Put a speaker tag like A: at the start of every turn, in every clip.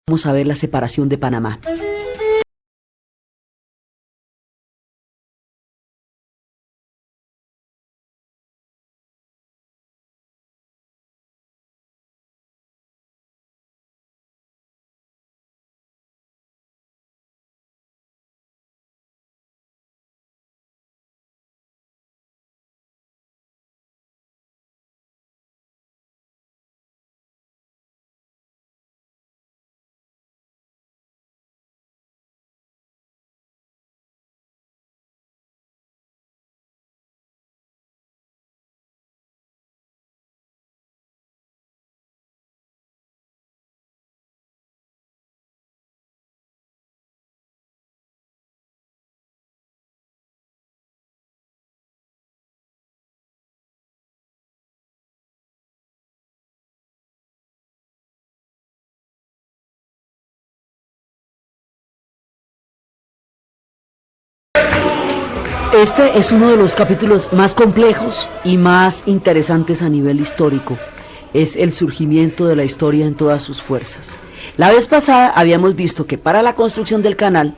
A: Vamos a ver la separación de Panamá. Este es uno de los capítulos más complejos y más interesantes a nivel histórico. Es el surgimiento de la historia en todas sus fuerzas. La vez pasada habíamos visto que para la construcción del canal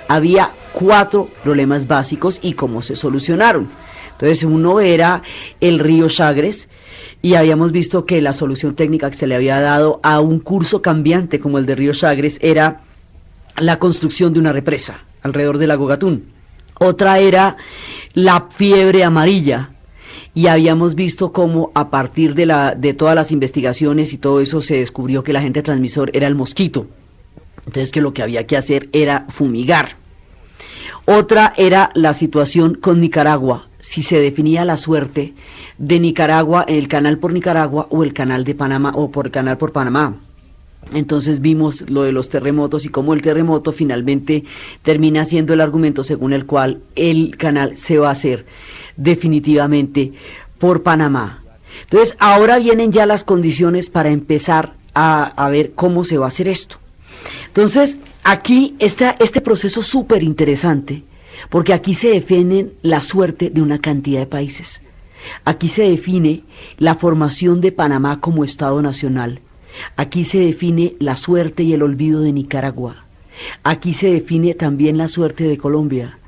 A: había 4 problemas básicos y cómo se solucionaron. Entonces uno era el río Chagres, y habíamos visto que la solución técnica que se le había dado a un curso cambiante como el de río Chagres era la construcción de una represa alrededor del lago Gatún. Otra era la fiebre amarilla, y habíamos visto cómo a partir de todas las investigaciones y todo eso se descubrió que el agente transmisor era el mosquito. Entonces que lo que había que hacer era fumigar. Otra era la situación con Nicaragua, si se definía la suerte de Nicaragua, el canal por Nicaragua o el canal de Panamá o por el canal por Panamá. Entonces vimos lo de los terremotos y cómo el terremoto finalmente termina siendo el argumento según el cual el canal se va a hacer definitivamente por Panamá. Entonces ahora vienen ya las condiciones para empezar a ver cómo se va a hacer esto. Entonces aquí está este proceso súper interesante, porque aquí se define la suerte de una cantidad de países. Aquí se define la formación de Panamá como Estado nacional. Aquí se define la suerte y el olvido de Nicaragua. Aquí se define también la suerte de Colombia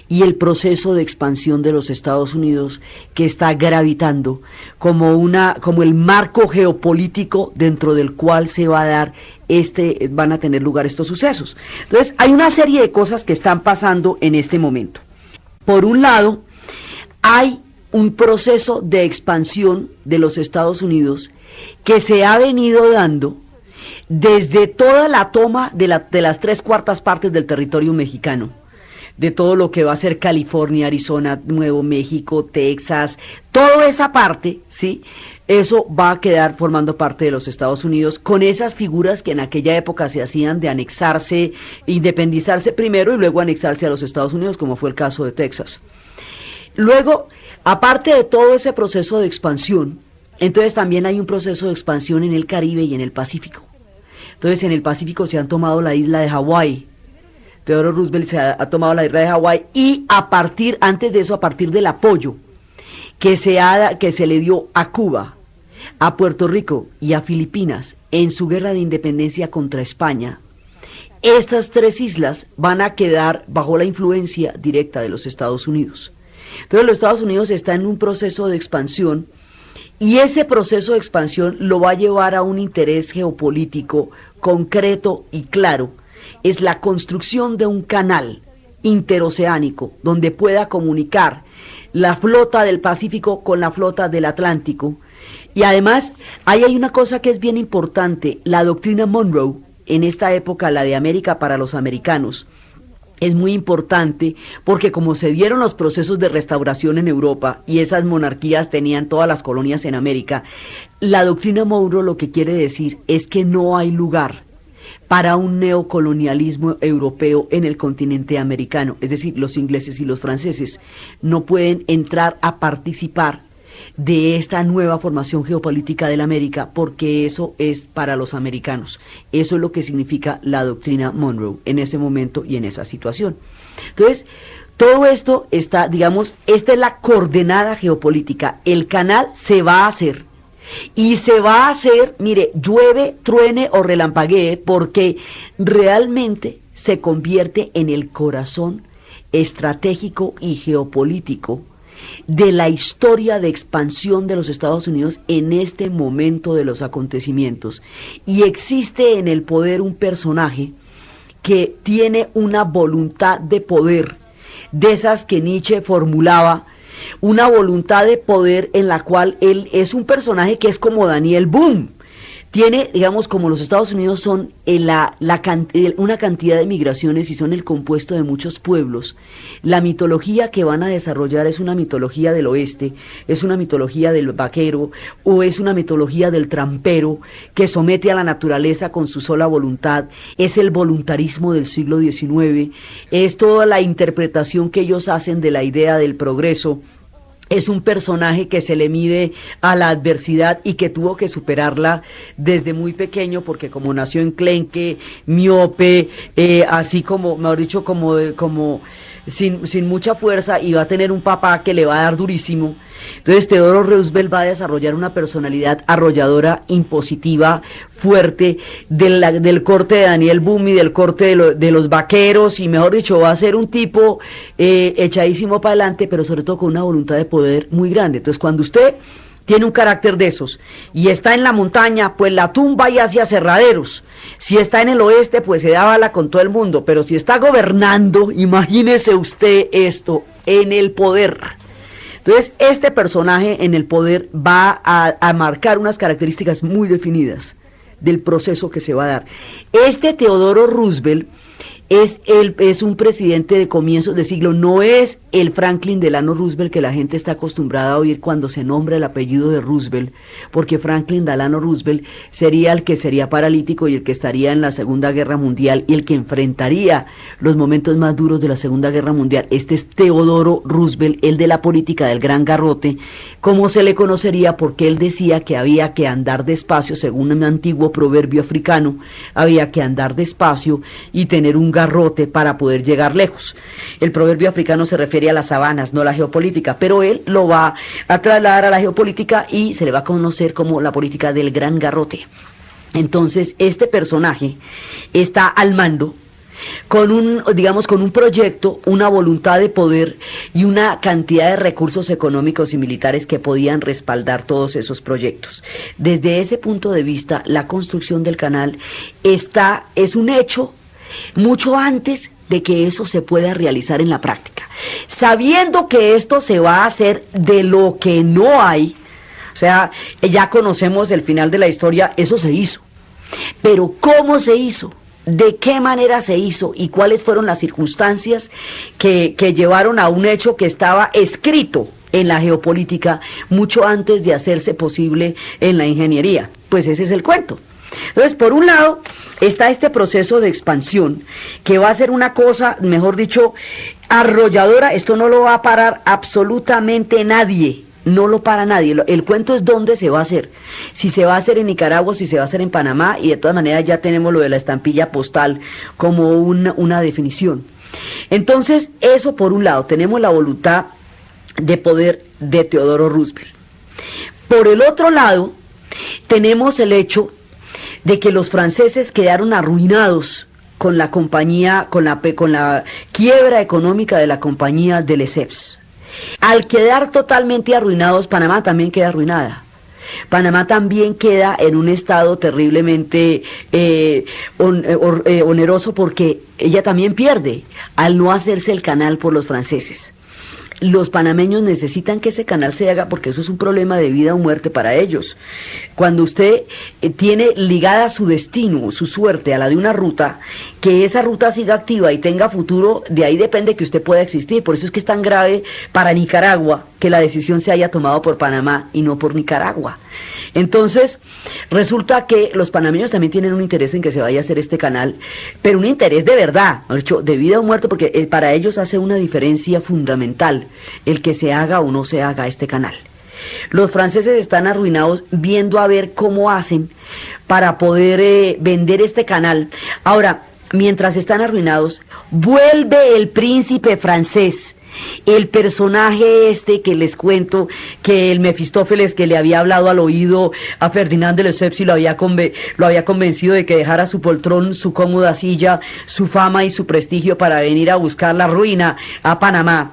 A: y el proceso de expansión de los Estados Unidos, que está gravitando como el marco geopolítico dentro del cual se va a dar van a tener lugar estos sucesos. Entonces, hay una serie de cosas que están pasando en este momento. Por un lado, hay un proceso de expansión de los Estados Unidos que se ha venido dando desde toda la toma de las 3/4 partes del territorio mexicano, de todo lo que va a ser California, Arizona, Nuevo México, Texas, toda esa parte, ¿sí? Eso va a quedar formando parte de los Estados Unidos, con esas figuras que en aquella época se hacían de anexarse, independizarse primero y luego anexarse a los Estados Unidos, como fue el caso de Texas. Luego, aparte de todo ese proceso de expansión, entonces también hay un proceso de expansión en el Caribe y en el Pacífico. Entonces en el Pacífico se han tomado la isla de Hawái. Theodore Roosevelt se ha tomado la isla de Hawái, y antes de eso, a partir del apoyo que se le dio a Cuba, a Puerto Rico y a Filipinas en su guerra de independencia contra España, estas 3 islas van a quedar bajo la influencia directa de los Estados Unidos. Entonces los Estados Unidos están en un proceso de expansión, y ese proceso de expansión lo va a llevar a un interés geopolítico concreto y claro. Es la construcción de un canal interoceánico donde pueda comunicar la flota del Pacífico con la flota del Atlántico. Y además, ahí hay una cosa que es bien importante: la doctrina Monroe, en esta época la de América para los americanos, es muy importante porque como se dieron los procesos de restauración en Europa y esas monarquías tenían todas las colonias en América, la doctrina Monroe lo que quiere decir es que no hay lugar para un neocolonialismo europeo en el continente americano. Es decir, los ingleses y los franceses no pueden entrar a participar de esta nueva formación geopolítica de la América, porque eso es para los americanos. Eso es lo que significa la doctrina Monroe en ese momento y en esa situación. Entonces, todo esto está, digamos, esta es la coordenada geopolítica. El canal se va a hacer, Y se va a hacer, mire, llueve, truene o relampaguee, porque realmente se convierte en el corazón estratégico y geopolítico de la historia de expansión de los Estados Unidos en este momento de los acontecimientos. Y existe en el poder un personaje que tiene una voluntad de poder, de esas que Nietzsche formulaba, una voluntad de poder en la cual él es un personaje que es como Daniel Boone. Tiene, digamos, como los Estados Unidos son una cantidad de migraciones y son el compuesto de muchos pueblos, la mitología que van a desarrollar es una mitología del oeste, es una mitología del vaquero o es una mitología del trampero que somete a la naturaleza con su sola voluntad, es el voluntarismo del siglo XIX, es toda la interpretación que ellos hacen de la idea del progreso. Es un personaje que se le mide a la adversidad y que tuvo que superarla desde muy pequeño porque como nació enclenque, miope, así como, mejor dicho, como sin mucha fuerza, y va a tener un papá que le va a dar durísimo. Entonces Theodore Roosevelt va a desarrollar una personalidad arrolladora, impositiva, fuerte, del corte de Daniel Boone y del corte de los vaqueros, y mejor dicho, va a ser un tipo echadísimo para adelante, pero sobre todo con una voluntad de poder muy grande. Entonces cuando usted tiene un carácter de esos y está en la montaña, pues la tumba y hacia aserraderos. Si está en el oeste, pues se da bala con todo el mundo, pero si está gobernando, imagínese usted esto, en el poder. Entonces, este personaje en el poder va a marcar unas características muy definidas del proceso que se va a dar. Este Teodoro Roosevelt es un presidente de comienzos de siglo, no es el Franklin Delano Roosevelt que la gente está acostumbrada a oír cuando se nombra el apellido de Roosevelt, porque Franklin Delano Roosevelt sería el que sería paralítico y el que estaría en la Segunda Guerra Mundial y el que enfrentaría los momentos más duros de la Segunda Guerra Mundial. Este es Teodoro Roosevelt, el de la política del gran garrote, como se le conocería, porque él decía que había que andar despacio, según un antiguo proverbio africano, había que andar despacio y tener un garrote para poder llegar lejos. El proverbio africano se refiere a las sabanas, no a la geopolítica, pero él lo va a trasladar a la geopolítica y se le va a conocer como la política del gran garrote. Entonces, este personaje está al mando con un proyecto, una voluntad de poder y una cantidad de recursos económicos y militares que podían respaldar todos esos proyectos. Desde ese punto de vista, la construcción del canal es un hecho mucho antes de que eso se pueda realizar en la práctica. Sabiendo que esto se va a hacer de lo que no hay, o sea, ya conocemos el final de la historia, eso se hizo. Pero ¿cómo se hizo? ¿De qué manera se hizo? ¿Y cuáles fueron las circunstancias que llevaron a un hecho que estaba escrito en la geopolítica mucho antes de hacerse posible en la ingeniería? Pues ese es el cuento. Entonces, por un lado, está este proceso de expansión, que va a ser una cosa, mejor dicho, arrolladora. Esto no lo va a parar absolutamente nadie, no lo para nadie. El cuento es dónde se va a hacer, si se va a hacer en Nicaragua, si se va a hacer en Panamá, y de todas maneras ya tenemos lo de la estampilla postal como una definición. Entonces, eso por un lado, tenemos la voluntad de poder de Teodoro Roosevelt. Por el otro lado, tenemos el hecho de que los franceses quedaron arruinados con la compañía, con la quiebra económica de la compañía de Lesseps. Al quedar totalmente arruinados, Panamá también queda arruinada. Panamá también queda en un estado terriblemente oneroso, porque ella también pierde al no hacerse el canal por los franceses. Los panameños necesitan que ese canal se haga porque eso es un problema de vida o muerte para ellos. Cuando usted tiene ligada su destino, su suerte a la de una ruta, que esa ruta siga activa y tenga futuro, de ahí depende que usted pueda existir. Por eso es que es tan grave para Nicaragua que la decisión se haya tomado por Panamá y no por Nicaragua. Entonces, resulta que los panameños también tienen un interés en que se vaya a hacer este canal, pero un interés de verdad, de vida o muerte, porque para ellos hace una diferencia fundamental el que se haga o no se haga este canal. Los franceses están arruinados viendo a ver cómo hacen para poder vender este canal. Ahora, mientras están arruinados, vuelve el príncipe francés El personaje este que les cuento, que el Mefistófeles que le había hablado al oído a Ferdinand de Lesseps y lo había convencido de que dejara su poltrón, su cómoda silla, su fama y su prestigio para venir a buscar la ruina a Panamá.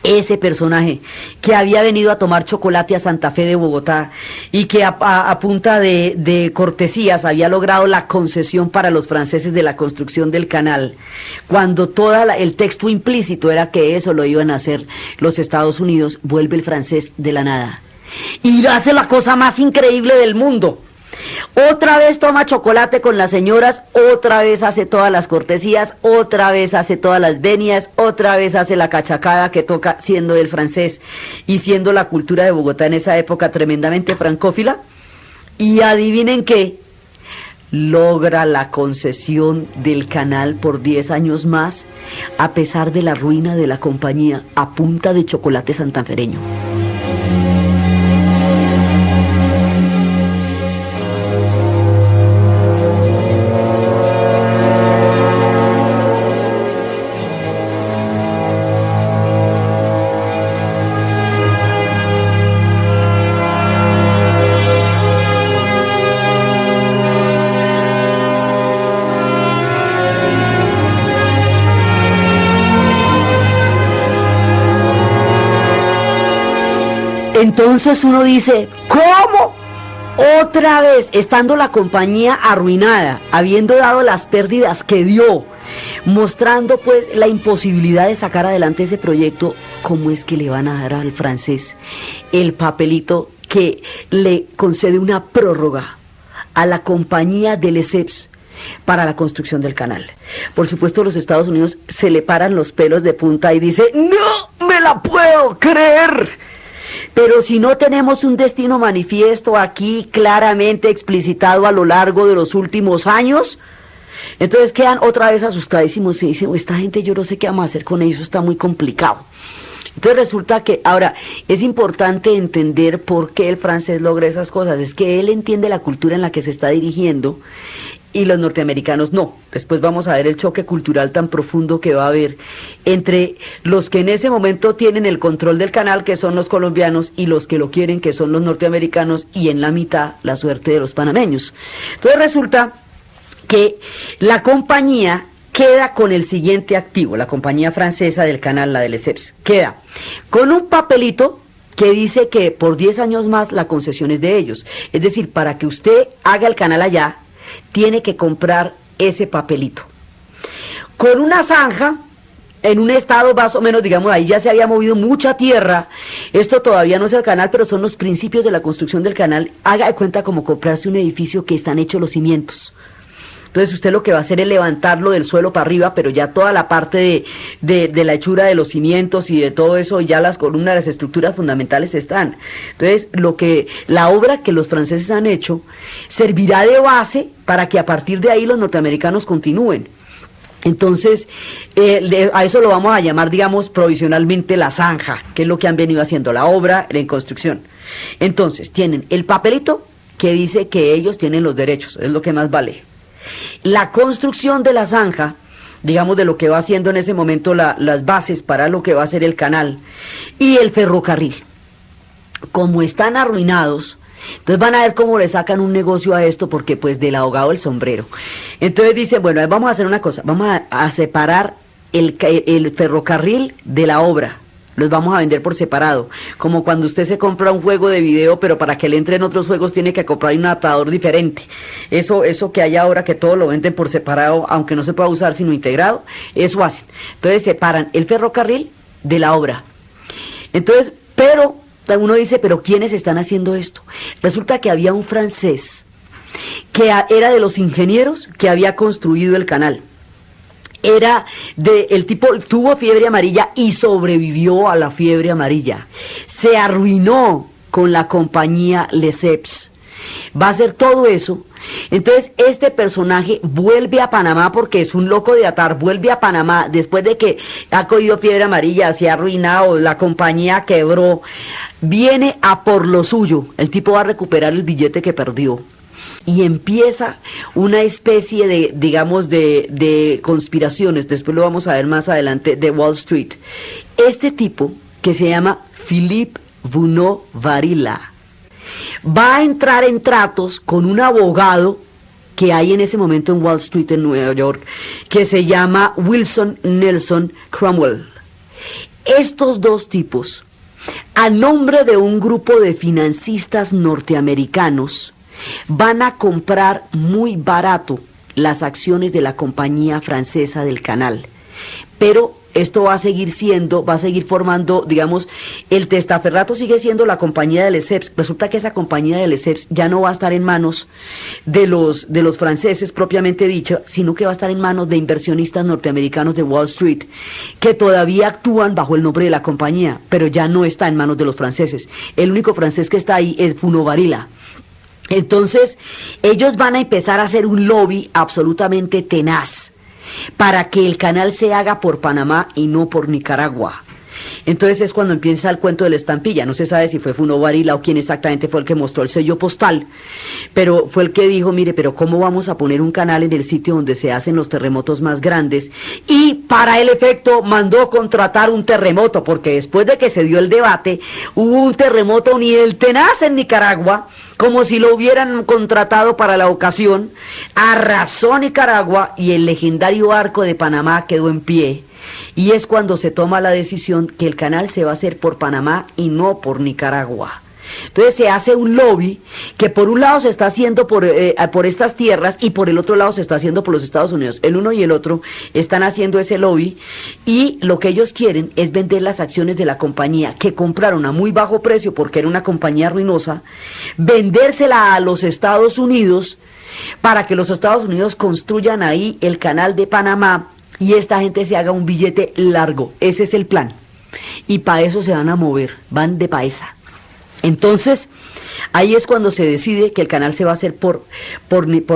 A: Ese personaje que había venido a tomar chocolate a Santa Fe de Bogotá y que a punta de cortesías había logrado la concesión para los franceses de la construcción del canal, cuando el texto implícito era que eso lo iban a hacer los Estados Unidos, vuelve el francés de la nada y hace la cosa más increíble del mundo. Otra vez toma chocolate con las señoras, otra vez hace todas las cortesías, otra vez hace todas las venias, otra vez hace la cachacada que toca siendo el francés y siendo la cultura de Bogotá en esa época tremendamente francófila. Y adivinen qué, logra la concesión del canal por 10 años más, a pesar de la ruina de la compañía, a punta de chocolate santafereño. Entonces uno dice, ¿cómo? Otra vez, estando la compañía arruinada, habiendo dado las pérdidas que dio, mostrando pues la imposibilidad de sacar adelante ese proyecto, ¿cómo es que le van a dar al francés el papelito que le concede una prórroga a la compañía de Lesseps para la construcción del canal? Por supuesto, los Estados Unidos se le paran los pelos de punta y dice, ¡no me la puedo creer! Pero si no tenemos un destino manifiesto aquí claramente explicitado a lo largo de los últimos años, entonces quedan otra vez asustadísimos y dicen, esta gente yo no sé qué vamos a hacer con ellos, está muy complicado. Entonces resulta que, ahora, es importante entender por qué el francés logra esas cosas, es que él entiende la cultura en la que se está dirigiendo y los norteamericanos no. Después vamos a ver el choque cultural tan profundo que va a haber entre los que en ese momento tienen el control del canal, que son los colombianos, y los que lo quieren, que son los norteamericanos, y en la mitad la suerte de los panameños. Entonces resulta que la compañía queda con el siguiente activo, la compañía francesa del canal, la de Lesseps, queda con un papelito que dice que por 10 años más la concesión es de ellos. Es decir, para que usted haga el canal allá, tiene que comprar ese papelito. Con una zanja, en un estado más o menos, digamos, ahí ya se había movido mucha tierra, esto todavía no es el canal, pero son los principios de la construcción del canal. Haga de cuenta como comprarse un edificio que están hechos los cimientos. Entonces usted lo que va a hacer es levantarlo del suelo para arriba, pero ya toda la parte de la hechura de los cimientos y de todo eso, ya las columnas, las estructuras fundamentales están. Entonces la obra que los franceses han hecho servirá de base para que a partir de ahí los norteamericanos continúen. Entonces, a eso lo vamos a llamar, digamos, provisionalmente la zanja, que es lo que han venido haciendo, la obra en construcción. Entonces, tienen el papelito que dice que ellos tienen los derechos, es lo que más vale. La construcción de la zanja, digamos, de lo que va haciendo en ese momento las bases para lo que va a ser el canal, y el ferrocarril. Como están arruinados, entonces van a ver cómo le sacan un negocio a esto, porque pues del ahogado el sombrero. Entonces dicen, bueno, vamos a hacer una cosa, vamos a separar el ferrocarril de la obra. Los vamos a vender por separado, como cuando usted se compra un juego de video, pero para que le entren otros juegos tiene que comprar un adaptador diferente. Eso que hay ahora, que todo lo venden por separado, aunque no se pueda usar sino integrado, eso hacen. Entonces separan el ferrocarril de la obra. Entonces, pero uno dice, ¿pero quiénes están haciendo esto? Resulta que había un francés que era de los ingenieros que había construido el canal. El tipo tuvo fiebre amarilla y sobrevivió a la fiebre amarilla. Se arruinó con la compañía Lesseps. Va a hacer todo eso. Entonces este personaje vuelve a Panamá, porque es un loco de atar, vuelve a Panamá después de que ha cogido fiebre amarilla, se ha arruinado, la compañía quebró, viene a por lo suyo. El tipo va a recuperar el billete que perdió. Y empieza una especie de conspiraciones, después lo vamos a ver más adelante, de Wall Street. Este tipo, que se llama Philippe Bunau Varilla, va a entrar en tratos con un abogado que hay en ese momento en Wall Street en Nueva York, que se llama Wilson Nelson Cromwell. Estos dos tipos, a nombre de un grupo de financistas norteamericanos, van a comprar muy barato las acciones de la compañía francesa del canal. Pero esto va a seguir formando, digamos, el testaferrato sigue siendo la compañía de Lesseps. Resulta que esa compañía de Lesseps ya no va a estar en manos de los franceses propiamente dicho, sino que va a estar en manos de inversionistas norteamericanos de Wall Street, que todavía actúan bajo el nombre de la compañía, pero ya no está en manos de los franceses. El único francés que está ahí es Bunau Varilla. Entonces, ellos van a empezar a hacer un lobby absolutamente tenaz para que el canal se haga por Panamá y no por Nicaragua. Entonces es cuando empieza el cuento de la estampilla. No se sabe si fue Bunau Varilla o quién exactamente fue el que mostró el sello postal, pero fue el que dijo, mire, pero ¿cómo vamos a poner un canal en el sitio donde se hacen los terremotos más grandes? Y para el efecto mandó contratar un terremoto, porque después de que se dio el debate, hubo un terremoto ni el tenaz en Nicaragua, como si lo hubieran contratado para la ocasión, arrasó Nicaragua y el legendario arco de Panamá quedó en pie. Y es cuando se toma la decisión que el canal se va a hacer por Panamá y no por Nicaragua. Entonces se hace un lobby que por un lado se está haciendo por estas tierras y por el otro lado se está haciendo por los Estados Unidos. El uno y el otro están haciendo ese lobby y lo que ellos quieren es vender las acciones de la compañía que compraron a muy bajo precio porque era una compañía ruinosa, vendérsela a los Estados Unidos para que los Estados Unidos construyan ahí el canal de Panamá y esta gente se haga un billete largo. Ese es el plan. Y para eso se van a mover, van de paesa. Entonces, ahí es cuando se decide que el canal se va a hacer por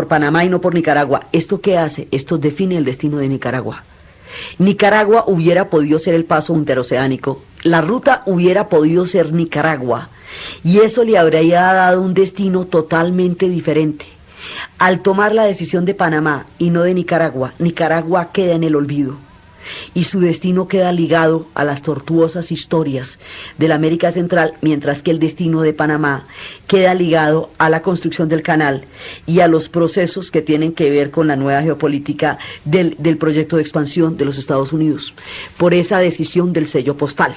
A: Panamá y no por Nicaragua. ¿Esto qué hace? Esto define el destino de Nicaragua. Nicaragua hubiera podido ser el paso interoceánico, la ruta hubiera podido ser Nicaragua, y eso le habría dado un destino totalmente diferente. Al tomar la decisión de Panamá y no de Nicaragua, Nicaragua queda en el olvido y su destino queda ligado a las tortuosas historias de la América Central, mientras que el destino de Panamá queda ligado a la construcción del canal y a los procesos que tienen que ver con la nueva geopolítica del proyecto de expansión de los Estados Unidos, por esa decisión del sello postal.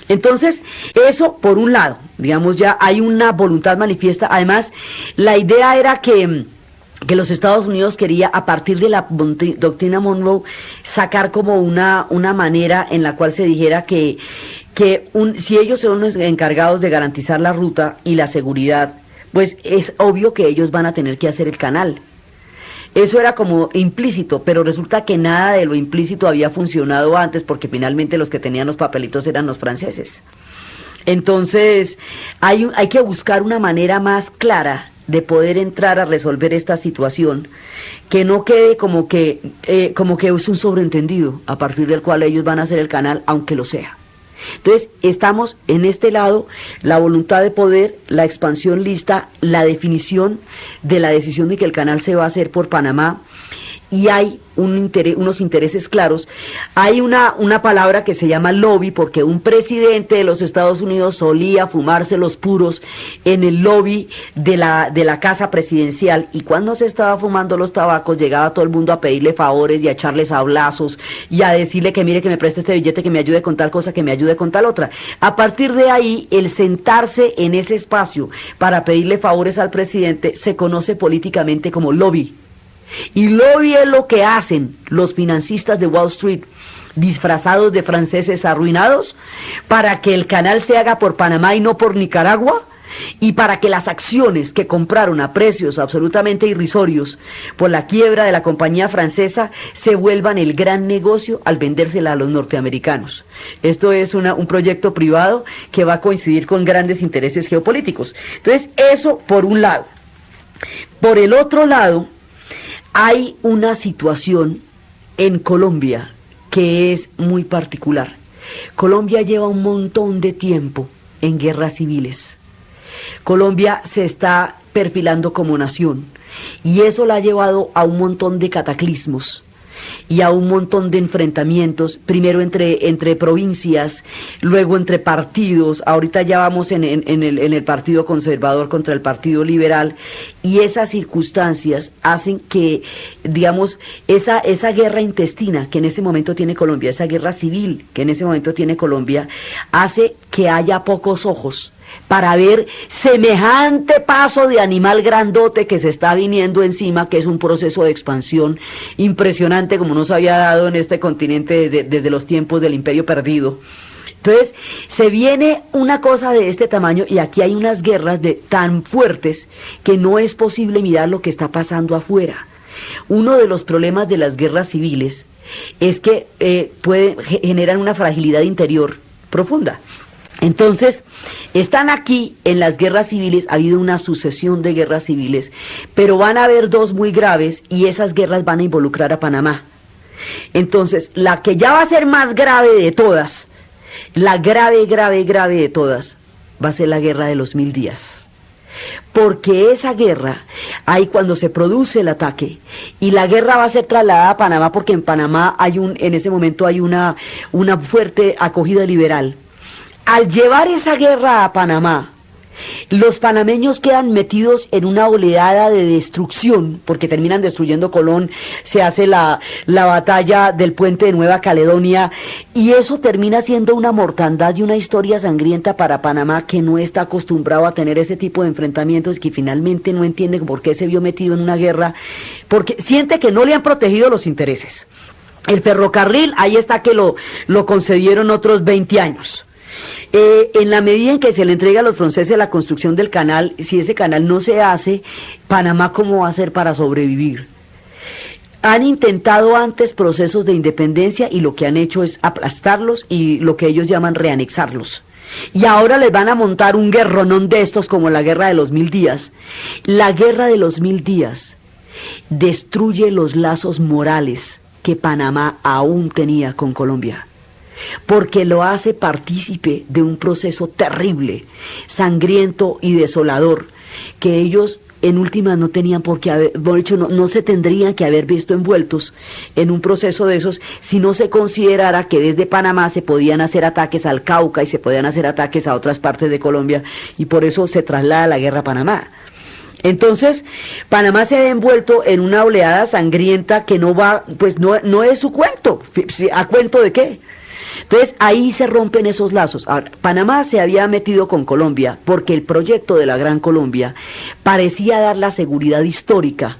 A: Entonces, eso por un lado, digamos, ya hay una voluntad manifiesta. Además, la idea era que los Estados Unidos quería, a partir de la doctrina Monroe, sacar como una manera en la cual se dijera que si ellos son los encargados de garantizar la ruta y la seguridad, pues es obvio que ellos van a tener que hacer el canal. Eso era como implícito, pero resulta que nada de lo implícito había funcionado antes, porque finalmente los que tenían los papelitos eran los franceses. Entonces, hay que buscar una manera más clara de poder entrar a resolver esta situación, que no quede como que es un sobreentendido, a partir del cual ellos van a hacer el canal, aunque lo sea. Entonces, estamos en este lado, la voluntad de poder, la expansión lista, la definición de la decisión de que el canal se va a hacer por Panamá, y hay unos intereses claros. Hay una palabra que se llama lobby, porque un presidente de los Estados Unidos solía fumarse los puros en el lobby de la casa presidencial, y cuando se estaba fumando los tabacos llegaba todo el mundo a pedirle favores y a echarle sablazos y a decirle que mire, que me preste este billete, que me ayude con tal cosa, que me ayude con tal otra. A partir de ahí, el sentarse en ese espacio para pedirle favores al presidente se conoce políticamente como lobby. Y lobby es lo que hacen los financistas de Wall Street, disfrazados de franceses arruinados, para que el canal se haga por Panamá y no por Nicaragua, y para que las acciones que compraron a precios absolutamente irrisorios por la quiebra de la compañía francesa se vuelvan el gran negocio al vendérsela a los norteamericanos. Esto es un proyecto privado que va a coincidir con grandes intereses geopolíticos. Entonces, eso por un lado. Por el otro lado, hay una situación en Colombia que es muy particular. Colombia lleva un montón de tiempo en guerras civiles. Colombia se está perfilando como nación y eso la ha llevado a un montón de cataclismos y a un montón de enfrentamientos, primero entre provincias, luego entre partidos, ahorita ya vamos en el Partido Conservador contra el Partido Liberal, y esas circunstancias hacen que, digamos, esa guerra intestina que en ese momento tiene Colombia, esa guerra civil que en ese momento tiene Colombia, hace que haya pocos ojos para ver semejante paso de animal grandote que se está viniendo encima, que es un proceso de expansión impresionante como no se había dado en este continente desde los tiempos del Imperio Perdido. Entonces, se viene una cosa de este tamaño y aquí hay unas guerras tan fuertes que no es posible mirar lo que está pasando afuera. Uno de los problemas de las guerras civiles es que generan una fragilidad interior profunda. Entonces, están aquí en las guerras civiles, ha habido una sucesión de guerras civiles, pero van a haber dos muy graves y esas guerras van a involucrar a Panamá. Entonces, la que ya va a ser más grave de todas, la grave de todas, va a ser la guerra de los 1000 días. Porque esa guerra, ahí cuando se produce el ataque, y la guerra va a ser trasladada a Panamá, porque en Panamá en ese momento hay una fuerte acogida liberal. Al llevar esa guerra a Panamá, los panameños quedan metidos en una oleada de destrucción, porque terminan destruyendo Colón, se hace la batalla del puente de Nueva Caledonia, y eso termina siendo una mortandad y una historia sangrienta para Panamá, que no está acostumbrado a tener ese tipo de enfrentamientos, que finalmente no entiende por qué se vio metido en una guerra, porque siente que no le han protegido los intereses. El ferrocarril, ahí está que lo concedieron otros 20 años. En la medida en que se le entrega a los franceses la construcción del canal, si ese canal no se hace, Panamá ¿cómo va a hacer para sobrevivir? Han intentado antes procesos de independencia y lo que han hecho es aplastarlos y lo que ellos llaman reanexarlos. Y ahora les van a montar un guerronón de estos como la guerra de los 1000 días. La guerra de los 1000 días destruye los lazos morales que Panamá aún tenía con Colombia, porque lo hace partícipe de un proceso terrible, sangriento y desolador, que ellos en última no tenían por qué haber, por hecho no se tendrían que haber visto envueltos en un proceso de esos si no se considerara que desde Panamá se podían hacer ataques al Cauca y se podían hacer ataques a otras partes de Colombia, y por eso se traslada la guerra a Panamá. Entonces, Panamá se ve envuelto en una oleada sangrienta que no va, pues no es su cuento. ¿A cuento de qué? Entonces ahí se rompen esos lazos. Ahora, Panamá se había metido con Colombia porque el proyecto de la Gran Colombia parecía dar la seguridad histórica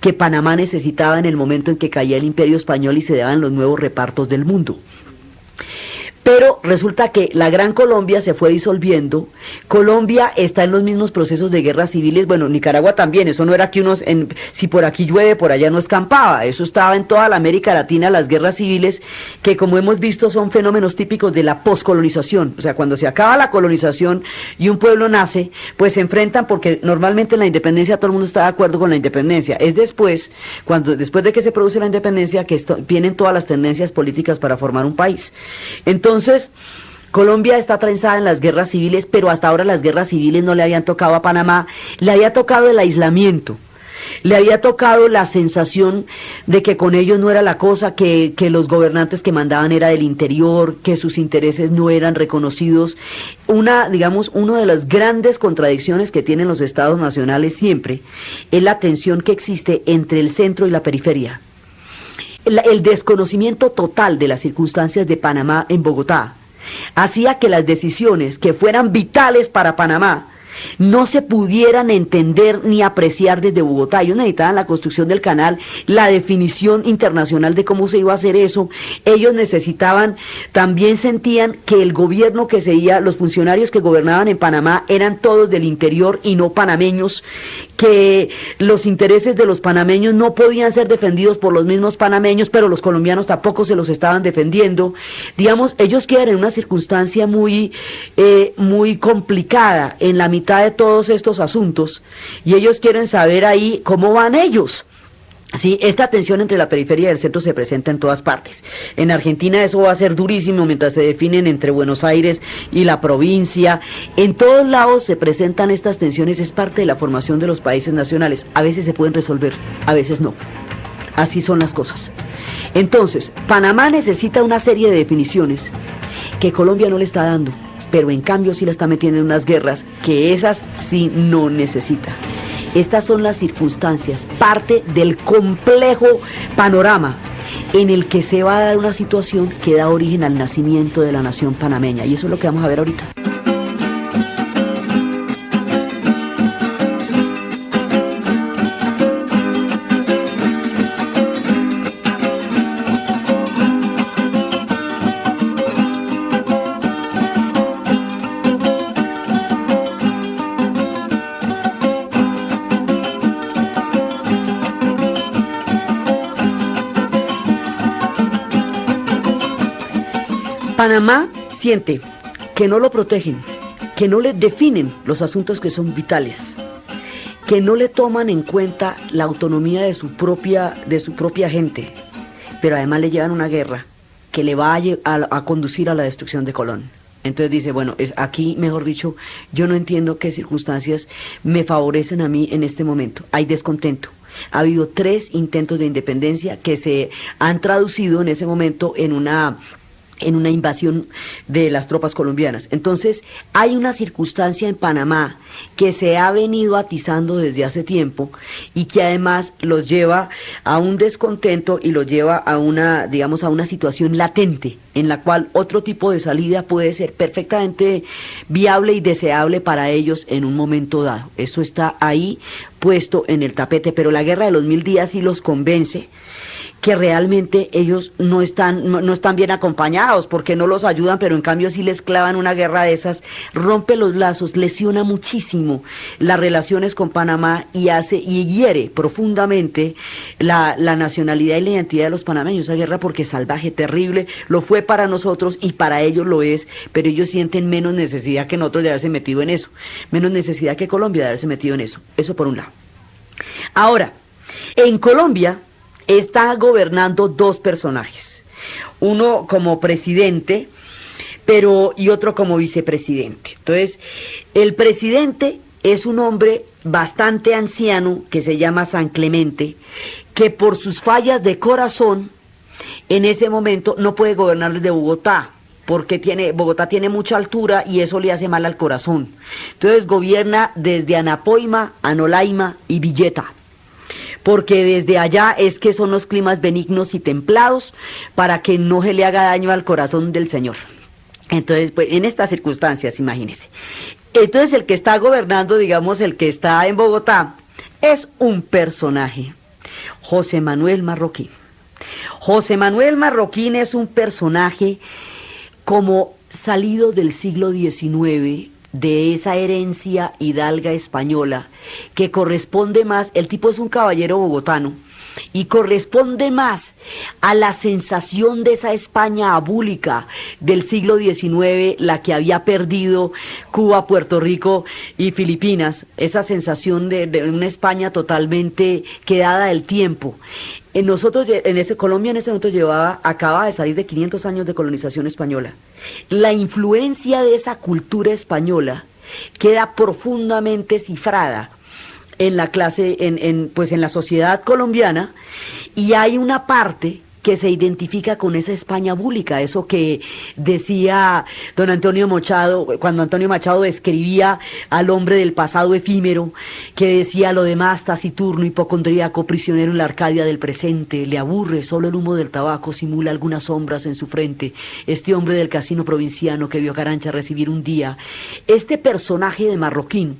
A: que Panamá necesitaba en el momento en que caía el Imperio Español y se daban los nuevos repartos del mundo. Pero resulta que la Gran Colombia se fue disolviendo. Colombia está en los mismos procesos de guerras civiles. Bueno, Nicaragua también. Eso no era que si por aquí llueve, por allá no escampaba. Eso estaba en toda la América Latina, las guerras civiles, que como hemos visto son fenómenos típicos de la poscolonización. O sea, cuando se acaba la colonización y un pueblo nace, pues se enfrentan, porque normalmente en la independencia todo el mundo está de acuerdo con la independencia. Es después de que se produce la independencia, que vienen todas las tendencias políticas para formar un país. Entonces, Colombia está trenzada en las guerras civiles, pero hasta ahora las guerras civiles no le habían tocado a Panamá, le había tocado el aislamiento, le había tocado la sensación de que con ellos no era la cosa, que los gobernantes que mandaban era del interior, que sus intereses no eran reconocidos. Una de las grandes contradicciones que tienen los estados nacionales siempre es la tensión que existe entre el centro y la periferia. El desconocimiento total de las circunstancias de Panamá en Bogotá hacía que las decisiones que fueran vitales para Panamá no se pudieran entender ni apreciar desde Bogotá. Ellos necesitaban la construcción del canal, la definición internacional de cómo se iba a hacer eso. Ellos también sentían que el gobierno que seguía, los funcionarios que gobernaban en Panamá eran todos del interior y no panameños, que los intereses de los panameños no podían ser defendidos por los mismos panameños, pero los colombianos tampoco se los estaban defendiendo. Digamos, ellos quedan en una circunstancia muy complicada en la mitad de todos estos asuntos, y ellos quieren saber ahí cómo van ellos. Sí, esta tensión entre la periferia y el centro se presenta en todas partes. En Argentina eso va a ser durísimo mientras se definen entre Buenos Aires y la provincia. En todos lados se presentan estas tensiones, es parte de la formación de los países nacionales. A veces se pueden resolver, a veces no. Así son las cosas. Entonces, Panamá necesita una serie de definiciones que Colombia no le está dando, pero en cambio sí la está metiendo en unas guerras que esas sí no necesita. Estas son las circunstancias, parte del complejo panorama en el que se va a dar una situación que da origen al nacimiento de la nación panameña, y eso es lo que vamos a ver ahorita. Panamá siente que no lo protegen, que no le definen los asuntos que son vitales, que no le toman en cuenta la autonomía de su propia gente, pero además le llevan una guerra que le va a conducir a la destrucción de Colón. Entonces dice, bueno, aquí, mejor dicho, yo no entiendo qué circunstancias me favorecen a mí en este momento. Hay descontento. Ha habido 3 intentos de independencia que se han traducido en ese momento en una invasión de las tropas colombianas. Entonces, hay una circunstancia en Panamá que se ha venido atizando desde hace tiempo y que además los lleva a un descontento y los lleva a una situación latente en la cual otro tipo de salida puede ser perfectamente viable y deseable para ellos en un momento dado. Eso está ahí puesto en el tapete, pero la guerra de los 1000 días sí los convence que realmente ellos no están bien acompañados, porque no los ayudan, pero en cambio si les clavan una guerra de esas, rompe los lazos, lesiona muchísimo las relaciones con Panamá y hiere profundamente la nacionalidad y la identidad de los panameños. Esa guerra, porque es salvaje, terrible, lo fue para nosotros y para ellos lo es, pero ellos sienten menos necesidad que nosotros de haberse metido en eso, menos necesidad que Colombia de haberse metido en eso por un lado. Ahora, en Colombia está gobernando 2 personajes, uno como presidente, y otro como vicepresidente. Entonces, el presidente es un hombre bastante anciano que se llama San Clemente, que por sus fallas de corazón, en ese momento no puede gobernar desde Bogotá, porque Bogotá tiene mucha altura y eso le hace mal al corazón. Entonces gobierna desde Anapoima, Anolaima y Villeta, porque desde allá es que son los climas benignos y templados para que no se le haga daño al corazón del Señor. Entonces, pues en estas circunstancias, imagínense. Entonces el que está gobernando, digamos, el que está en Bogotá, es un personaje, José Manuel Marroquín. José Manuel Marroquín es un personaje como salido del siglo XIX, de esa herencia hidalga española, que corresponde más, el tipo es un caballero bogotano, y corresponde más a la sensación de esa España abúlica del siglo XIX, la que había perdido Cuba, Puerto Rico y Filipinas, esa sensación de una España totalmente quedada del tiempo. Colombia en ese momento acababa de salir de 500 años de colonización española. La influencia de esa cultura española queda profundamente cifrada en la clase, en la sociedad colombiana, y hay una parte que se identifica con esa España búlica, eso que decía don Antonio Machado, cuando Antonio Machado describía al hombre del pasado efímero, que decía: lo demás taciturno, hipocondríaco, prisionero en la Arcadia del presente, le aburre, solo el humo del tabaco simula algunas sombras en su frente, este hombre del casino provinciano que vio a Carancha recibir un día. Este personaje de Marroquín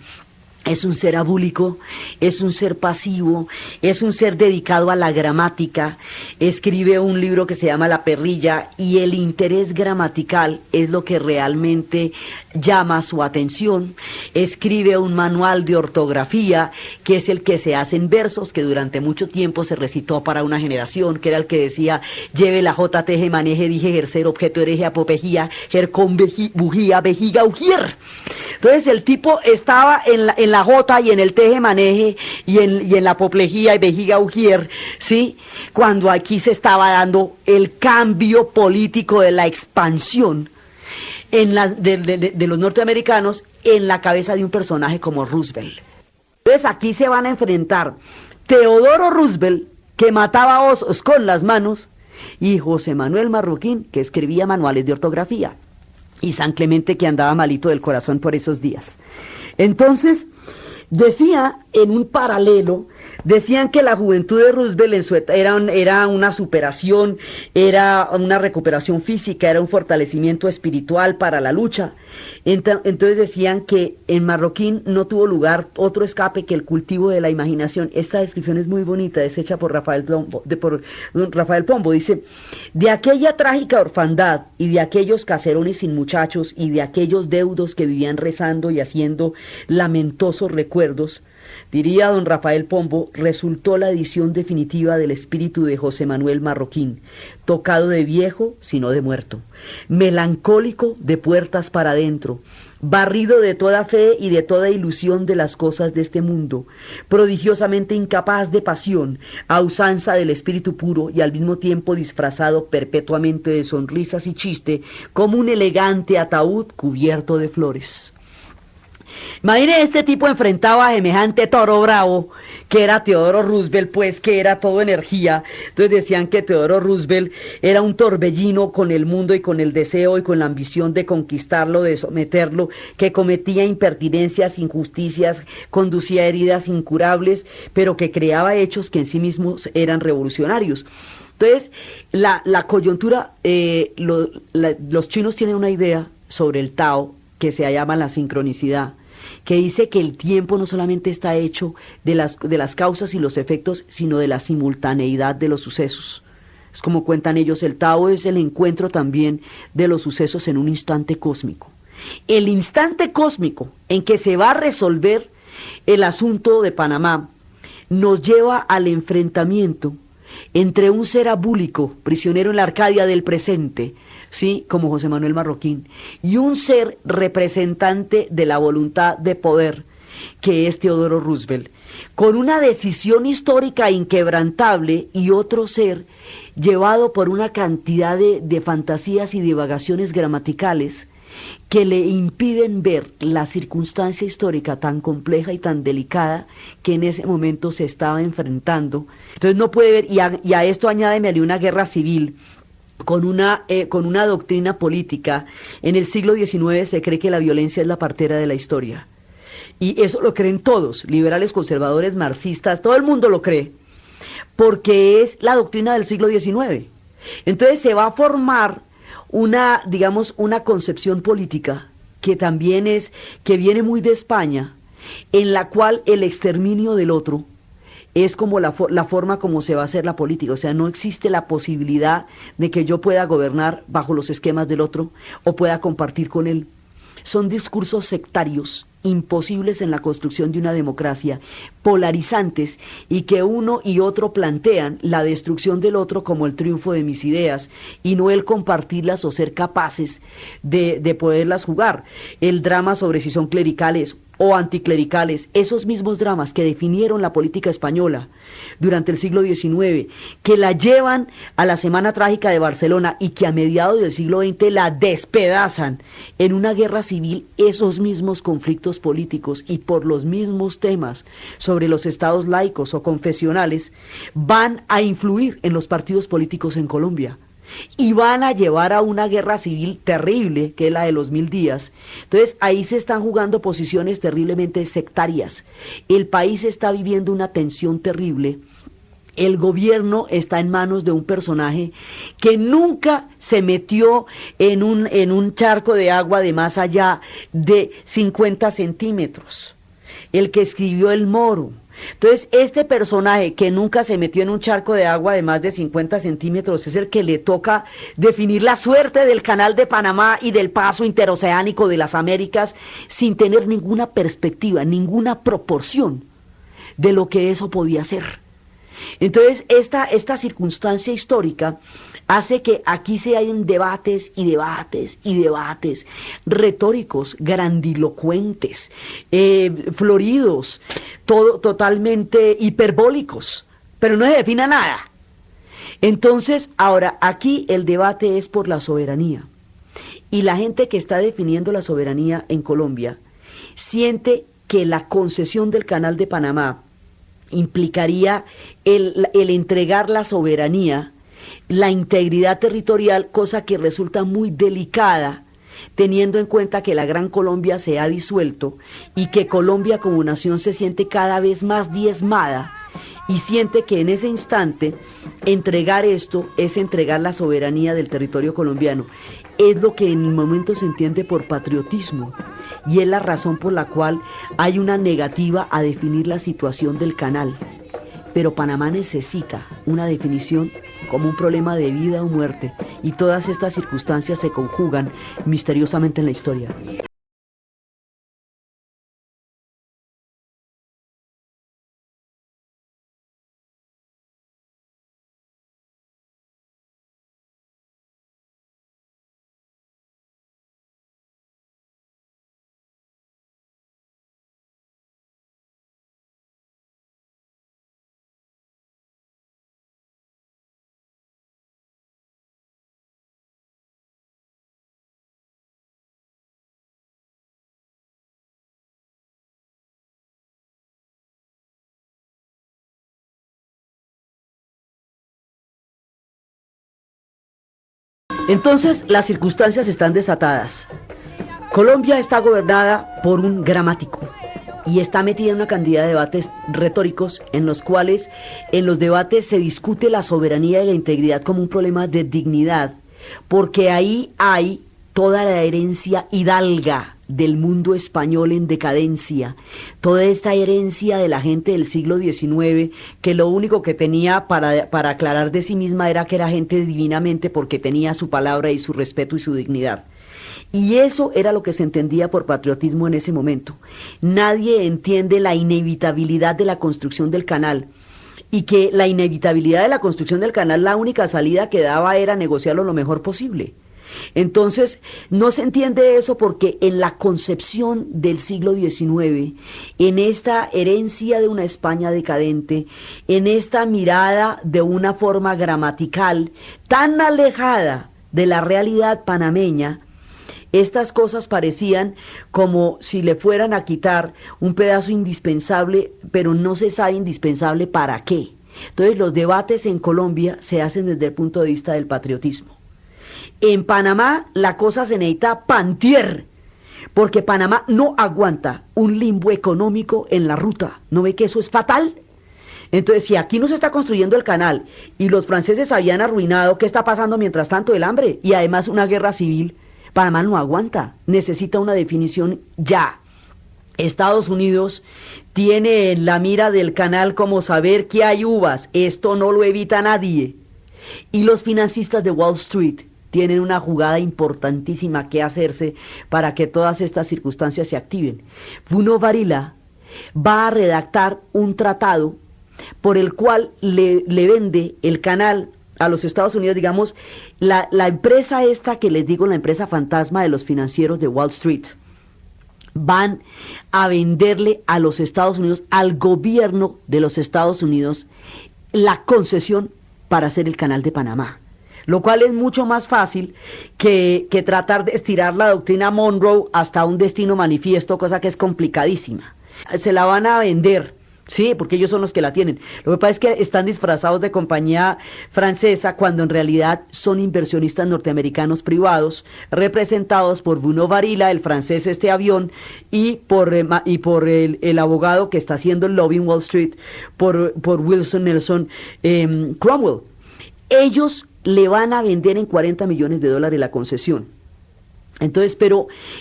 A: es un ser abúlico, es un ser pasivo, es un ser dedicado a la gramática, escribe un libro que se llama La Perrilla, y el interés gramatical es lo que realmente llama su atención. Escribe un manual de ortografía, que es el que se hace en versos, que durante mucho tiempo se recitó para una generación, que era el que decía: lleve la J, teje, maneje, dije, ejercer, objeto, hereje, apopejía, jercón, bujía, vejiga, ujier. Entonces el tipo estaba en la J y en el teje maneje y en la apoplejía y vejiga ujier, ¿sí? Cuando aquí se estaba dando el cambio político de la expansión de los norteamericanos en la cabeza de un personaje como Roosevelt. Entonces aquí se van a enfrentar Teodoro Roosevelt, que mataba osos con las manos, y José Manuel Marroquín, que escribía manuales de ortografía, y San Clemente, que andaba malito del corazón por esos días. Entonces, decía en un paralelo, decían que la juventud de Roosevelt era una superación, era una recuperación física, era un fortalecimiento espiritual para la lucha. Entonces decían que en Marroquín no tuvo lugar otro escape que el cultivo de la imaginación. Esta descripción es muy bonita, es hecha por don Rafael Pombo. Dice: de aquella trágica orfandad y de aquellos caserones sin muchachos y de aquellos deudos que vivían rezando y haciendo lamentosos recuerdos, diría don Rafael Pombo, resultó la edición definitiva del espíritu de José Manuel Marroquín, tocado de viejo, sino de muerto, melancólico de puertas para adentro, barrido de toda fe y de toda ilusión de las cosas de este mundo, prodigiosamente incapaz de pasión, a usanza del espíritu puro y al mismo tiempo disfrazado perpetuamente de sonrisas y chiste, como un elegante ataúd cubierto de flores. Imagine este tipo enfrentado a semejante toro bravo, que era Teodoro Roosevelt, pues, que era todo energía. Entonces decían que Teodoro Roosevelt era un torbellino con el mundo y con el deseo y con la ambición de conquistarlo, de someterlo, que cometía impertinencias, injusticias, conducía heridas incurables, pero que creaba hechos que en sí mismos eran revolucionarios. Entonces, la coyuntura, los chinos tienen una idea sobre el Tao que se llama la sincronicidad, que dice que el tiempo no solamente está hecho de las causas y los efectos, sino de la simultaneidad de los sucesos. Es como cuentan ellos, el Tao es el encuentro también de los sucesos en un instante cósmico. El instante cósmico en que se va a resolver el asunto de Panamá nos lleva al enfrentamiento entre un ser abúlico, prisionero en la Arcadia del presente, sí, como José Manuel Marroquín, y un ser representante de la voluntad de poder, que es Teodoro Roosevelt, con una decisión histórica inquebrantable, y otro ser llevado por una cantidad de fantasías y divagaciones gramaticales que le impiden ver la circunstancia histórica tan compleja y tan delicada que en ese momento se estaba enfrentando. Entonces no puede ver, y a esto añádeme una guerra civil, con una doctrina política. En el siglo XIX se cree que la violencia es la partera de la historia. Y eso lo creen todos, liberales, conservadores, marxistas, todo el mundo lo cree, porque es la doctrina del siglo XIX. Entonces se va a formar una concepción política que también que viene muy de España, en la cual el exterminio del otro es como la forma como se va a hacer la política. O sea, no existe la posibilidad de que yo pueda gobernar bajo los esquemas del otro o pueda compartir con él. Son discursos sectarios, imposibles en la construcción de una democracia, polarizantes, y que uno y otro plantean la destrucción del otro como el triunfo de mis ideas, y no el compartirlas o ser capaces de poderlas jugar. El drama sobre si son clericales o anticlericales, esos mismos dramas que definieron la política española durante el siglo XIX, que la llevan a la Semana Trágica de Barcelona y que a mediados del siglo XX la despedazan en una guerra civil, esos mismos conflictos políticos y por los mismos temas sobre los estados laicos o confesionales van a influir en los partidos políticos en Colombia. Y van a llevar a una guerra civil terrible, que es la de los 1000 días. Entonces ahí se están jugando posiciones terriblemente sectarias. El país está viviendo una tensión terrible. El gobierno está en manos de un personaje que nunca se metió en un charco de agua de más allá de 50 centímetros. El que escribió El Moro. Entonces, este personaje que nunca se metió en un charco de agua de más de 50 centímetros es el que le toca definir la suerte del Canal de Panamá y del paso interoceánico de las Américas sin tener ninguna perspectiva, ninguna proporción de lo que eso podía ser. Entonces, esta circunstancia histórica hace que aquí se hayan debates y debates y debates retóricos, grandilocuentes, floridos, totalmente hiperbólicos, pero no se define nada. Entonces, ahora, aquí el debate es por la soberanía. Y la gente que está definiendo la soberanía en Colombia siente que la concesión del Canal de Panamá implicaría el entregar la soberanía la integridad territorial, cosa que resulta muy delicada, teniendo en cuenta que la Gran Colombia se ha disuelto y que Colombia como nación se siente cada vez más diezmada y siente que en ese instante entregar esto es entregar la soberanía del territorio colombiano. Es lo que en el momento se entiende por patriotismo y es la razón por la cual hay una negativa a definir la situación del canal. Pero Panamá necesita una definición como un problema de vida o muerte, y todas estas circunstancias se conjugan misteriosamente en la historia. Entonces, las circunstancias están desatadas. Colombia está gobernada por un gramático y está metida en una cantidad de debates retóricos en los cuales en los debates se discute la soberanía y la integridad como un problema de dignidad, porque ahí hay toda la herencia hidalga del mundo español en decadencia, toda esta herencia de la gente del siglo XIX, que lo único que tenía para aclarar de sí misma era que era gente divinamente porque tenía su palabra y su respeto y su dignidad. Y eso era lo que se entendía por patriotismo en ese momento. Nadie entiende la inevitabilidad de la construcción del canal, y que la inevitabilidad de la construcción del canal, la única salida que daba era negociarlo lo mejor posible. Entonces, no se entiende eso porque en la concepción del siglo XIX, en esta herencia de una España decadente, en esta mirada de una forma gramatical tan alejada de la realidad panameña, estas cosas parecían como si le fueran a quitar un pedazo indispensable, pero no se sabe indispensable para qué. Entonces, los debates en Colombia se hacen desde el punto de vista del patriotismo. En Panamá la cosa se necesita pantier, porque Panamá no aguanta un limbo económico en la ruta. ¿No ve que eso es fatal? Entonces, si aquí no se está construyendo el canal y los franceses habían arruinado, ¿qué está pasando mientras tanto? El hambre y además una guerra civil. Panamá no aguanta, necesita una definición ya. Estados Unidos tiene en la mira del canal como saber que hay uvas, esto no lo evita nadie. Y los financistas de Wall Street tienen una jugada importantísima que hacerse para que todas estas circunstancias se activen. Bruno Varila va a redactar un tratado por el cual le vende el canal a los Estados Unidos, digamos, la empresa esta que les digo, la empresa fantasma de los financieros de Wall Street, van a venderle a los Estados Unidos, al gobierno de los Estados Unidos, la concesión para hacer el canal de Panamá, lo cual es mucho más fácil que tratar de estirar la doctrina Monroe hasta un destino manifiesto, cosa que es complicadísima. Se la van a vender. Sí, porque ellos son los que la tienen. Lo que pasa es que están disfrazados de compañía francesa cuando en realidad son inversionistas norteamericanos privados, representados por Bruno Varila, el francés este avión, y por el abogado que está haciendo el lobby en Wall Street, por Wilson Nelson Cromwell. Ellos le van a vender en $40 millones la concesión. Entonces,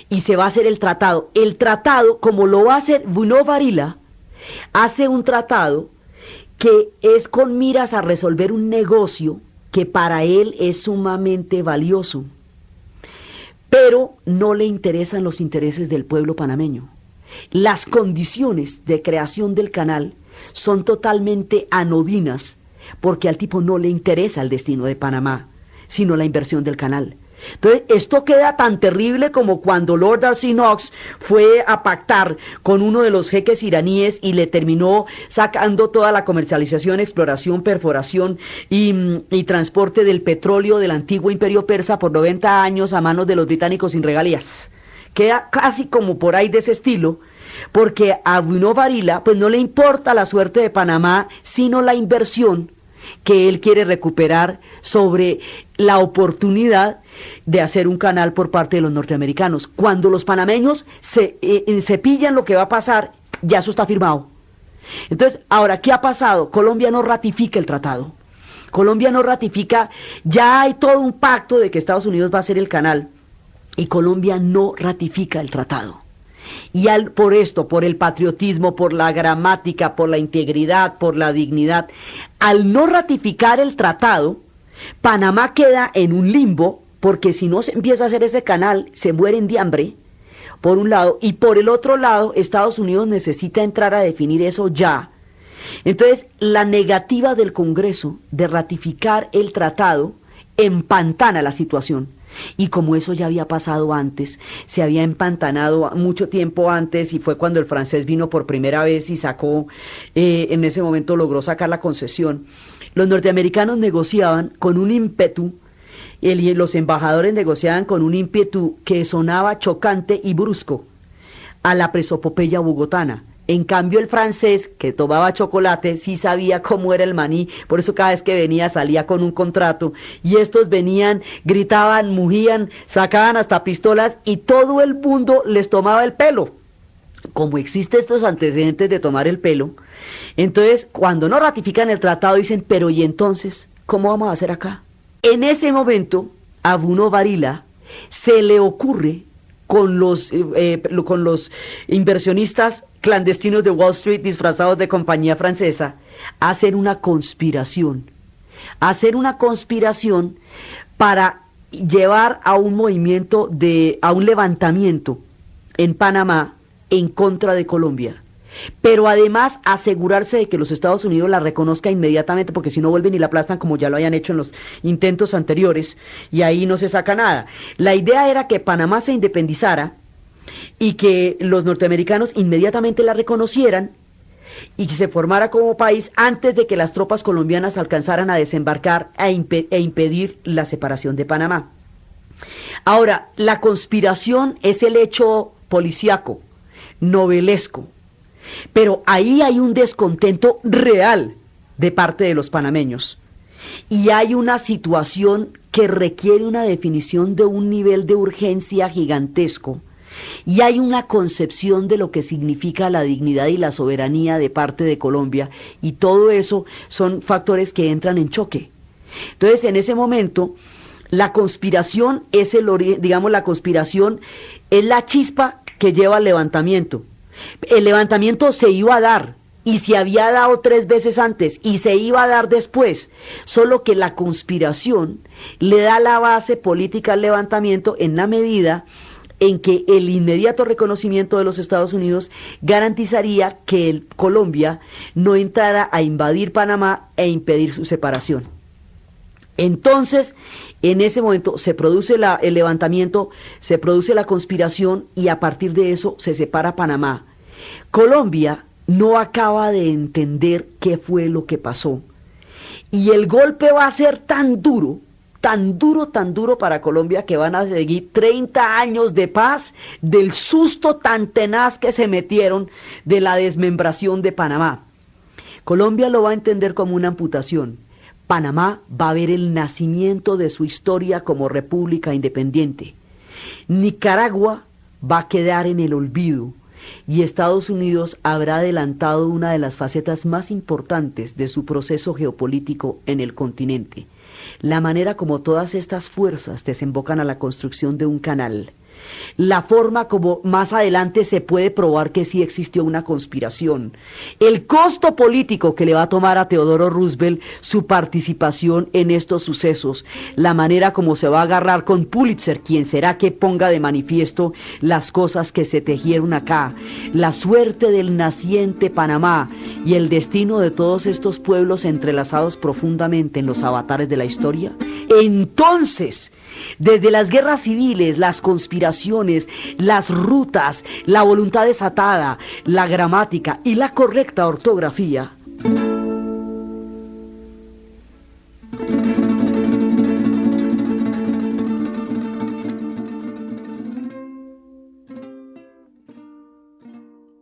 A: y se va a hacer el tratado. El tratado, como lo va a hacer Bruno Varila, hace un tratado que es con miras a resolver un negocio que para él es sumamente valioso, pero no le interesan los intereses del pueblo panameño. Las condiciones de creación del canal son totalmente anodinas, porque al tipo no le interesa el destino de Panamá, sino la inversión del canal. Entonces, esto queda tan terrible como cuando Lord Darcy Knox fue a pactar con uno de los jeques iraníes y le terminó sacando toda la comercialización, exploración, perforación y transporte del petróleo del antiguo imperio persa por 90 años a manos de los británicos sin regalías. Queda casi como por ahí de ese estilo, porque a Bruno Varila pues no le importa la suerte de Panamá, sino la inversión que él quiere recuperar sobre la oportunidad de hacer un canal por parte de los norteamericanos. Cuando los panameños se pillan lo que va a pasar, ya eso está firmado. Entonces, ahora, ¿qué ha pasado? Colombia no ratifica el tratado. Colombia no ratifica, ya hay todo un pacto de que Estados Unidos va a hacer el canal, y Colombia no ratifica el tratado. Y por esto, por el patriotismo, por la gramática, por la integridad, por la dignidad, al no ratificar el tratado, Panamá queda en un limbo, porque si no se empieza a hacer ese canal, se mueren de hambre, por un lado, y por el otro lado, Estados Unidos necesita entrar a definir eso ya. Entonces, la negativa del Congreso de ratificar el tratado empantana la situación. Y como eso ya había pasado antes, se había empantanado mucho tiempo antes, y fue cuando el francés vino por primera vez y sacó, en ese momento logró sacar la concesión. Los norteamericanos negociaban con un ímpetu, los embajadores negociaban con un ímpetu que sonaba chocante y brusco a la presopopeya bogotana. En cambio, el francés, que tomaba chocolate, sí sabía cómo era el maní, por eso cada vez que venía salía con un contrato, y estos venían, gritaban, mugían, sacaban hasta pistolas, y todo el mundo les tomaba el pelo. Como existen estos antecedentes de tomar el pelo, entonces, cuando no ratifican el tratado, dicen, pero ¿y entonces cómo vamos a hacer acá? En ese momento, a Bruno Varila se le ocurre, con los inversionistas clandestinos de Wall Street disfrazados de compañía francesa, hacer una conspiración para llevar a un movimiento, a un levantamiento en Panamá en contra de Colombia. Pero además asegurarse de que los Estados Unidos la reconozca inmediatamente, porque si no vuelven y la aplastan como ya lo hayan hecho en los intentos anteriores, y ahí no se saca nada. La idea era que Panamá se independizara y que los norteamericanos inmediatamente la reconocieran y que se formara como país antes de que las tropas colombianas alcanzaran a desembarcar e impedir la separación de Panamá. Ahora, la conspiración es el hecho policíaco, novelesco, pero ahí hay un descontento real de parte de los panameños, y hay una situación que requiere una definición de un nivel de urgencia gigantesco, y hay una concepción de lo que significa la dignidad y la soberanía de parte de Colombia, y todo eso son factores que entran en choque. Entonces, en ese momento, la conspiración es la conspiración es la chispa que lleva al levantamiento. El levantamiento se iba a dar, y se había dado 3 veces antes, y se iba a dar después, solo que la conspiración le da la base política al levantamiento en la medida en que el inmediato reconocimiento de los Estados Unidos garantizaría que Colombia no entrara a invadir Panamá e impedir su separación. Entonces, en ese momento se produce el levantamiento, se produce la conspiración, y a partir de eso se separa Panamá. Colombia no acaba de entender qué fue lo que pasó, y el golpe va a ser tan duro para Colombia, que van a seguir 30 años de paz del susto tan tenaz que se metieron de la desmembración de Panamá. Colombia lo va a entender como una amputación. Panamá va a ver el nacimiento de su historia como república independiente. Nicaragua va a quedar en el olvido, y Estados Unidos habrá adelantado una de las facetas más importantes de su proceso geopolítico en el continente: la manera como todas estas fuerzas desembocan a la construcción de un canal, la forma como más adelante se puede probar que sí existió una conspiración, el costo político que le va a tomar a Teodoro Roosevelt su participación en estos sucesos, la manera como se va a agarrar con Pulitzer, quien será que ponga de manifiesto las cosas que se tejieron acá, la suerte del naciente Panamá y el destino de todos estos pueblos entrelazados profundamente en los avatares de la historia. Entonces, desde las guerras civiles, las conspiraciones, las rutas, la voluntad desatada, la gramática y la correcta ortografía,